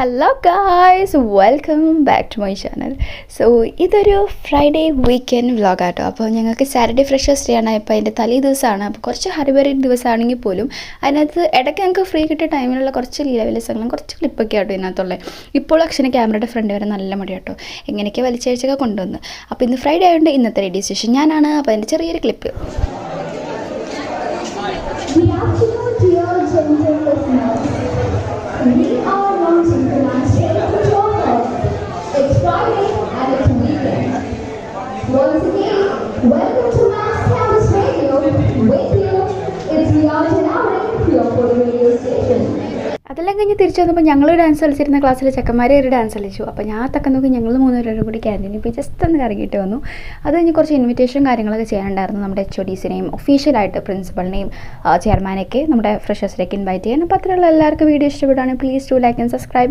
Hello guys, welcome back to my channel. So ഇതൊരു Friday weekend വ്ളോഗാട്ടോ. അപ്പോൾ ഞങ്ങൾക്ക് സാറ്റർഡേ ഫ്രഷേഴ്സ് ഡേ ആണ്. ഇപ്പോൾ അതിൻ്റെ തലേ ദിവസമാണ്. അപ്പോൾ കുറച്ച് ഹരിബറി ദിവസമാണെങ്കിൽ പോലും അതിനകത്ത് ഇടയ്ക്ക് ഞങ്ങൾക്ക് ഫ്രീ കിട്ടിയ ടൈമിലുള്ള കുറച്ച് ലീലവിലസങ്ങളും കുറച്ച് ക്ലിപ്പൊക്കെ ആട്ടോ ഇതിനകത്തുള്ളത്. ഇപ്പോൾ അക്ഷന് ക്യാമറയുടെ ഫ്രണ്ട് വരെ നല്ല മടിയാട്ടോ, എങ്ങനെയൊക്കെ വലിച്ചഴിച്ചൊക്കെ കൊണ്ടുവന്ന്. അപ്പോൾ ഇന്ന് ഫ്രൈഡേ ആയതുകൊണ്ട് ഇന്നത്തെ റേഡിയോ സ്റ്റേഷൻ ഞാനാണ്. അപ്പോൾ അതിൻ്റെ ചെറിയൊരു clip. We are launching the landscape controller. It's Friday and it's weekend. Once again, welcome to Max Campus Radio. With you, it's Riyaj and Aaron, your radio station. അതെല്ലാം കഴിഞ്ഞ് തിരിച്ചു വന്നപ്പോൾ ഞങ്ങൾ ഡാൻസ് കളിച്ചിരുന്ന ക്ലാസ്സിലെ ചെക്കന്മാരെ ഒരു ഡാൻസ് കളിച്ചു. അപ്പോൾ ഞാൻ തക്കം നോക്കി ഞങ്ങൾ മൂന്നുപേരും കൂടി ക്യാൻറ്റീനിൽ പോയി ജസ്റ്റ് ഒന്ന് കറങ്ങിയിട്ട് വന്നു. അത് കഴിഞ്ഞ് കുറച്ച് ഇൻവിറ്റേഷൻ കാര്യങ്ങളൊക്കെ ചെയ്യാനുണ്ടായിരുന്നു. നമ്മുടെ HODസിനെയും ഒഫീഷ്യലായിട്ട് പ്രിൻസിപ്പളിനെയും ചെയർമാനെയൊക്കെ നമ്മുടെ ഫ്രഷേഴ്സിലേക്ക് ഇൻവൈറ്റ് ചെയ്യാൻ. അപ്പോൾ അത്രയുള്ള എല്ലാവർക്കും വീഡിയോ ഇഷ്ടപ്പെടുകയാണെങ്കിൽ please to like and subscribe.